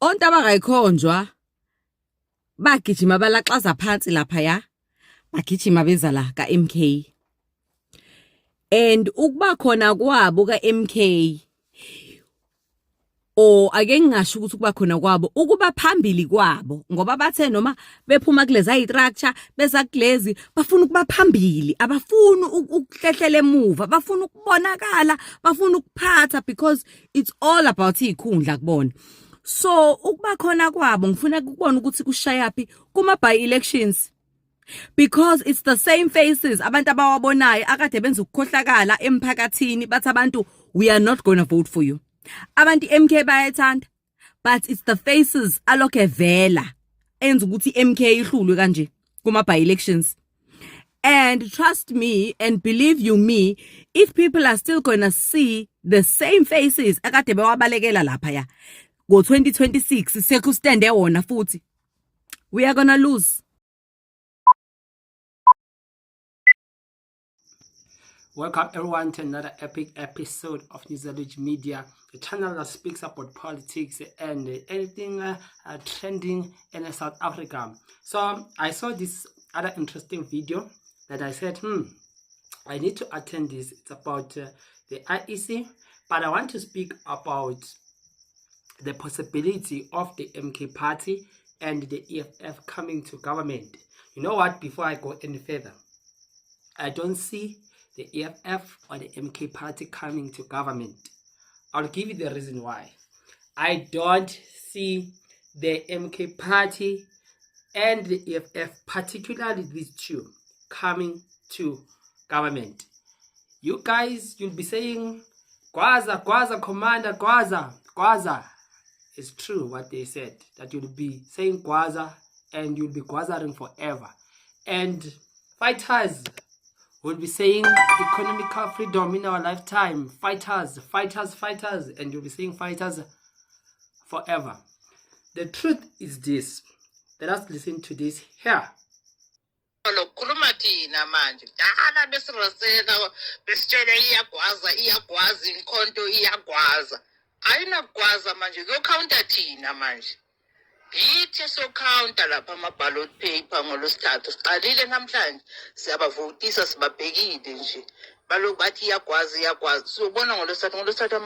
Ontaba kayikhonjwa bagijima balaxaza phansi lapha ya bagijima beza la ka MK and ukuba khona kwabo ka MK ake ngingasho ukuthi kuba khona kwabo ukuba phambili kwabo ngoba bathe noma bephuma kulezi ayi-structure beza kulezi bafuna ukuba phambili abafuni ukuhlehlela emuva bafuna ukubonakala bafuna ukuphatha because it's all about ikhundla kubona. So ukuba khona kwabo ngifuna ukubona ukuthi kushayapi kuma by elections because it's the same faces abantu abawabonayo akade benza ukukhohlakala emphakathini bathi abantu we are not going to vote for you. Abantu MK bayayithanda but it's the faces alokhe vela enza ukuthi MK ihlulwe kanje kuma by elections. And trust me and believe you me, if people are still going to see the same faces akade bewabalekela lapha ya go 2026 sekustande wona futhi we are going to lose. Welcome everyone to another epic episode of Newsology Media, the channel that speaks about politics and anything trending in South Africa. So I saw this other interesting video that I said, I need to attend this. It's about the IEC, but I want to speak about the possibility of the MK party and the EFF coming to government. You know what, before I go any further, I don't see the EFF or the MK party coming to government. I'll give you the reason why. I don't see the MK party and the EFF, particularly these two, coming to government. You guys, you'll be saying, Gwaza, Gwaza, Commander, Gwaza. It's true what they said, that you'll be saying Gwaza and you'll be Gwazaring forever. And fighters will be saying economical freedom in our lifetime. Fighters, and you'll be saying fighters forever. The truth is this. Let us listen to this here. Yithi sokhawunta lapha ama-ballot paper ngolwesithathu siqalile namhlanje siyabavotisa sibabhekile nje baloku bathi iyagwazi sobona ngolwesithathu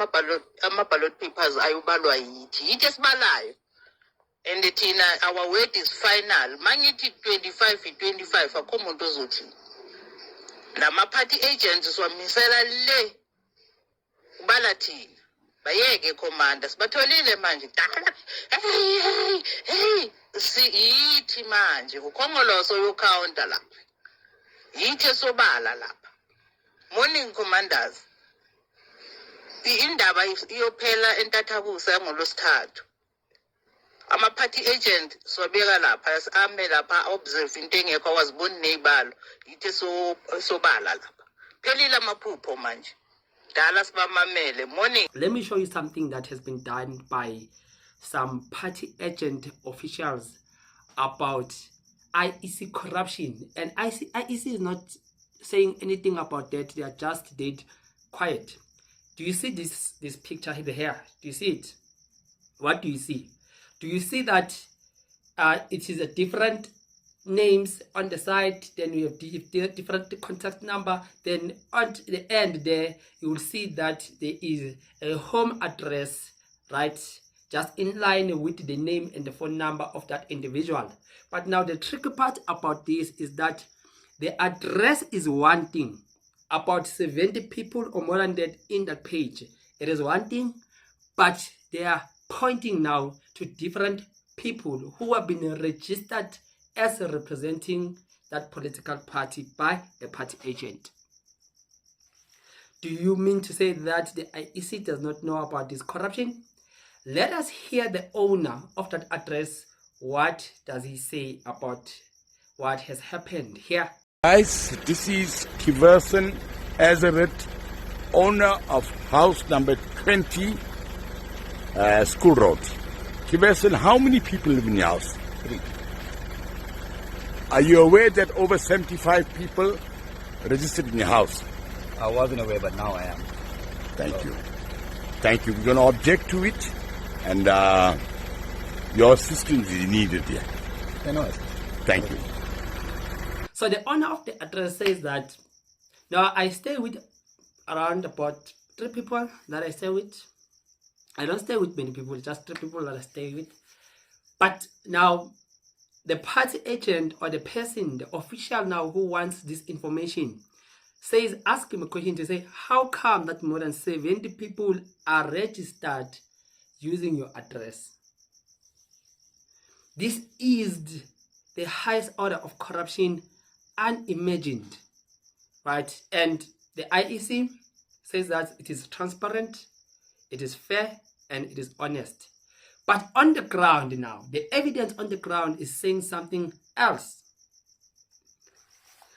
ama-ballot papers ayubalwa yithi esibalayo and thina our word is final mangithi 25 akho muntu ozothi lama-party agents siwamisela le ubala thina bayeke commander sibatholile manje hey siyithi manje ukhongoloso yokhawunta lapha yithi sobala lapha morning commanders indaba iyophela entathabusa ngolosithathu ama-party agent sobeka lapha ame lapha observe into engekho awaziboni neyibalo yithi sobala lapha phelile amaphupho manje. Let me show you something that has been done by some party agent officials about IEC corruption. And IEC is not saying anything about that. They are just dead quiet. Do you see this picture here? Do you see it? What do you see? Do you see that it is a different names on the side, then we have different contact number, then at the end there you will see that there is a home address, right, just in line with the name and the phone number of that individual. But now the tricky part about this is that the address is one thing, about 70 people or more than that in that page, it is one thing, but they are pointing now to different people who have been registered as representing that political party by the party agent. Do you mean to say that the IEC does not know about this corruption? Let us hear the owner of that address. What does he say about what has happened here? Guys, this is KZN Azeret, owner of house number 20, School Road. KZN, how many people live in your house? 3. Are you aware that over 75 people registered in your house? I wasn't aware, but now I am. Thank you. We're going to object to it. And Your assistance is needed here. I know it. Thank you. So the owner of the address says that now I stay with around about 3 people that I stay with. I don't stay with many people, just 3 people that I stay with. But now the party agent or the person, the official now who wants this information says, ask him a question to say, how come that more than 70 people are registered using your address? This is the highest order of corruption unimagined, right? And the IEC says that it is transparent, it is fair, and it is honest. But on the ground now, the evidence on the ground is saying something else.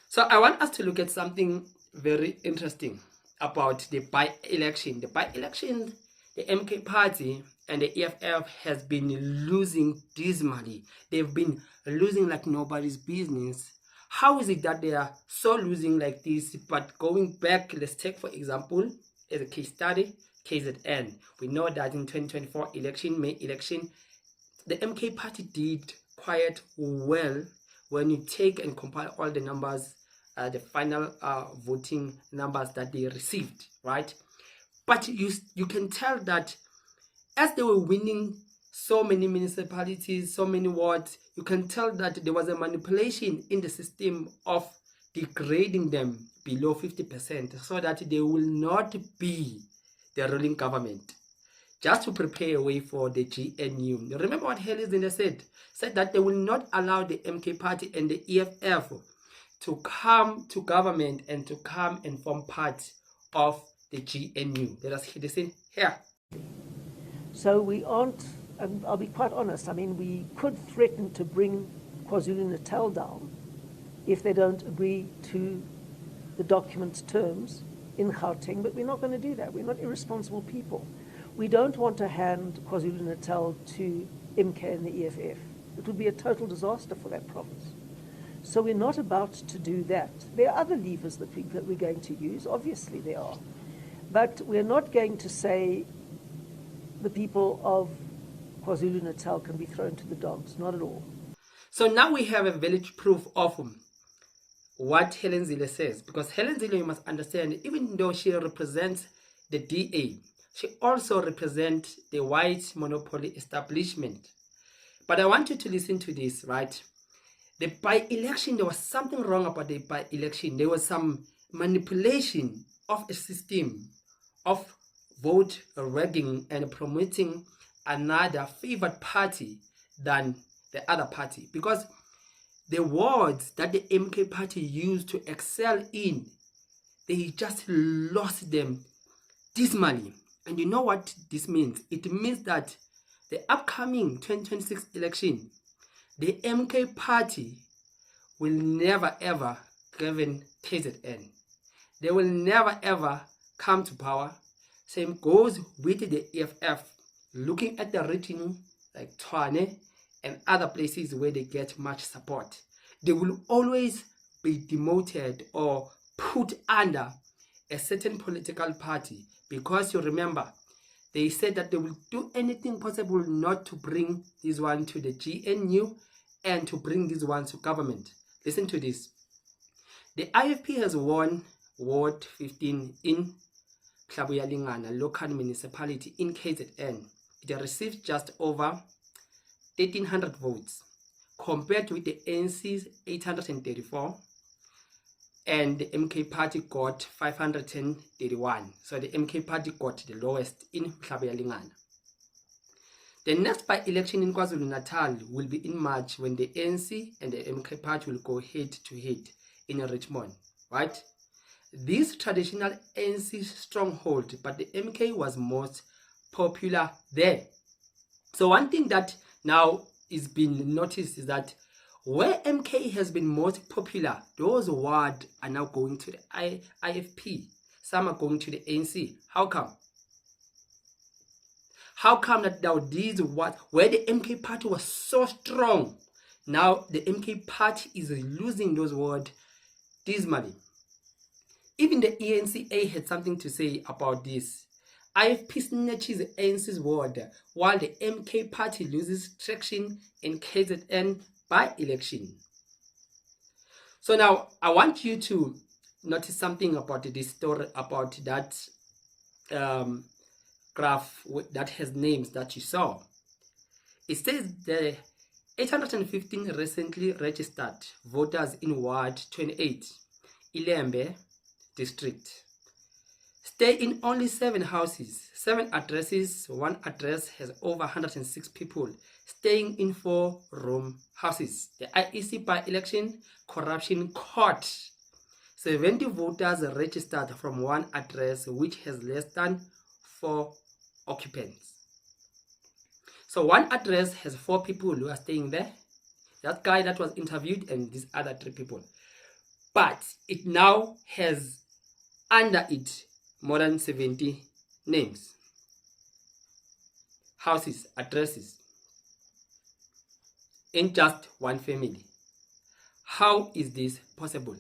So I want us to look at something very interesting about the by-election. The by-election, the MK party and the EFF has been losing dismally. They've been losing like nobody's business. How is it that they are so losing like this? But going back, let's take for example, as a case study, KZN. We know that in 2024 election, May election, the MK party did quite well when you take and compile all the numbers, the final voting numbers that they received, right? But you can tell that as they were winning so many municipalities, so many wards, you can tell that there was a manipulation in the system of degrading them below 50% so that they will not be the ruling government, just to prepare a way for the GNU. Remember what Helen said that they will not allow the MK party and the EFF to come to government and to come and form part of the GNU. Let us listen here. So we aren't, and I'll be quite honest, I mean, we could threaten to bring KwaZulu-Natal down if they don't agree to the document's terms in Gauteng, but we're not going to do that. We're not irresponsible people. We don't want to hand KwaZulu-Natal to MK and the EFF. It would be a total disaster for that province. So we're not about to do that. There are other levers that we're going to use, obviously there are. But we're not going to say the people of KwaZulu-Natal can be thrown to the dogs, not at all. So now we have a valid proof of what Helen Zille says, because Helen Zille, you must understand, even though she represents the DA, she also represents the white monopoly establishment. But I want you to listen to this, right? The by-election, there was something wrong about the by-election. There was some manipulation of a system of vote rigging and promoting another favored party than the other party, because the words that the MK party used to excel in, they just lost them dismally. And you know what this means? It means that the upcoming 2026 election, the MK party will never ever govern KZN. They will never ever come to power. Same goes with the EFF, looking at the region like Tshwane and other places where they get much support. They will always be demoted or put under a certain political party, because you remember, they said that they will do anything possible not to bring this one to the GNU and to bring this one to government. Listen to this. The IFP has won Ward 15 in Tlabuyalingana local municipality in KZN. It received just over 1,300 votes compared with the ANC's 834, and the MK party got 531. So the MK party got the lowest in Tlabuyalingana. The next by-election in KwaZulu-Natal will be in March, when the ANC and the MK party will go head-to-head in Richmond, right? This traditional ANC stronghold, but the MK was most popular there. So one thing that now is being noticed is that where MK has been most popular, those wards are now going to the IFP. Some are going to the ANC. How come? How come that now these wards, where the MK party was so strong, now the MK party is losing those wards dismally? Even the ANC had something to say about this. IFP snatches ANC's ward, while the MK party loses traction in KZN by-election. So now, I want you to notice something about this story, about that graph that has names that you saw. It says the 815 recently registered voters in Ward 28, Ilembe district, stay in only 7 houses, 7 addresses. 1 address has over 106 people staying in 4-room houses. The IEC by-election corruption caught 70 voters registered from 1 address which has less than 4 occupants. So 1 address has 4 people who are staying there. That guy that was interviewed and these other 3 people. But it now has under it more than 70 names, houses, addresses in just 1 family. How is this possible?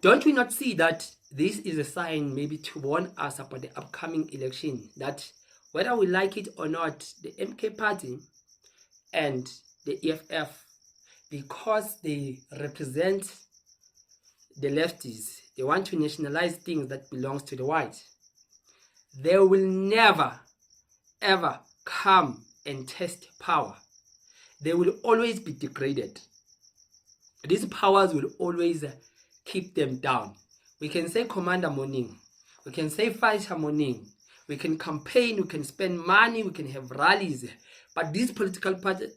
Don't we not see that this is a sign maybe to warn us about the upcoming election, that whether we like it or not, the MK party and the EFF, because they represent the lefties, they want to nationalize things that belongs to the white, they will never ever come and test power. They will always be degraded. These powers will always keep them down. We can say commander morning, we can say fighter morning, we can campaign, we can spend money, we can have rallies, but these political parties,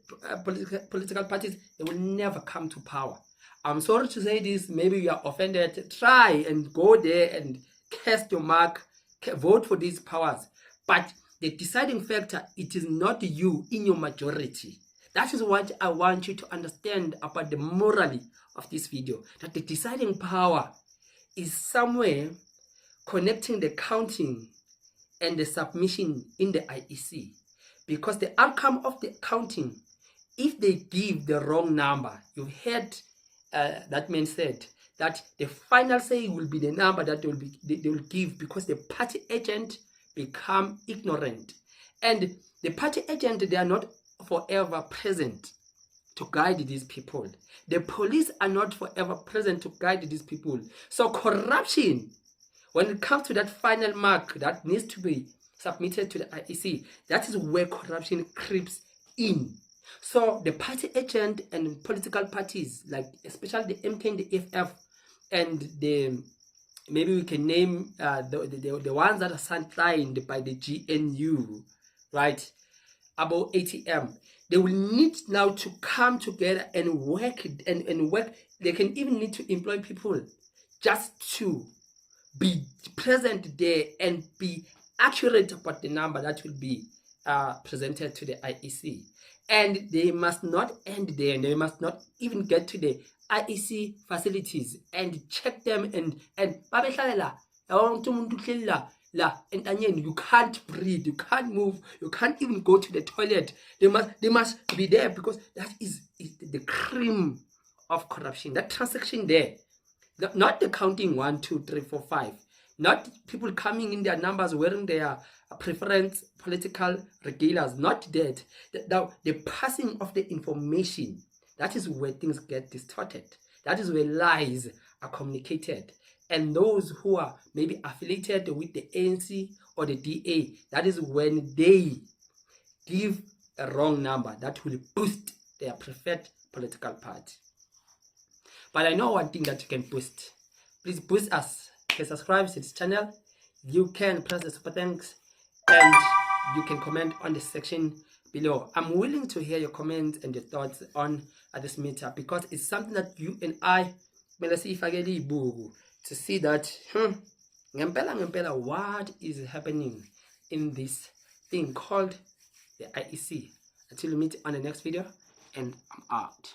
they will never come to power. I'm sorry to say this, maybe you are offended. Try and go there and cast your mark, vote for these powers. But the deciding factor, it is not you in your majority. That is what I want you to understand about the morality of this video, that the deciding power is somewhere connecting the counting and the submission in the IEC. Because the outcome of the counting, if they give the wrong number, you've heard that man said that the final say will be the number that they will give, because the party agent become ignorant. And the party agent, they are not forever present to guide these people. The police are not forever present to guide these people. So corruption, when it comes to that final mark that needs to be submitted to the IEC, that is where corruption creeps in. So the party agent and political parties, like especially the MK and the FF, and the, maybe we can name the ones that are signed by the GNU, right, about ATM, they will need now to come together and work and work. They can even need to employ people just to be present there and be accurate about the number that will be presented to the IEC. And they must not end there, and they must not even get to the IEC facilities and check them and you can't breathe, you can't move, you can't even go to the toilet. They must be there, because that is the cream of corruption. That transaction there, not the counting 1, 2, 3, 4, 5, not people coming in their numbers wearing their preference political regulars, not that. Now the passing of the information, that is where things get distorted. That is where lies are communicated. And those who are maybe affiliated with the ANC or the DA, that is when they give a wrong number that will boost their preferred political party. But I know one thing that you can boost. Please boost us. You can subscribe to this channel. You can press the super thanks, and you can comment on the section below. I'm willing to hear your comments and your thoughts on this matter, because it's something that you and I to see that ngempela what is happening in this thing called the IEC. Until we meet on the next video, and I'm out.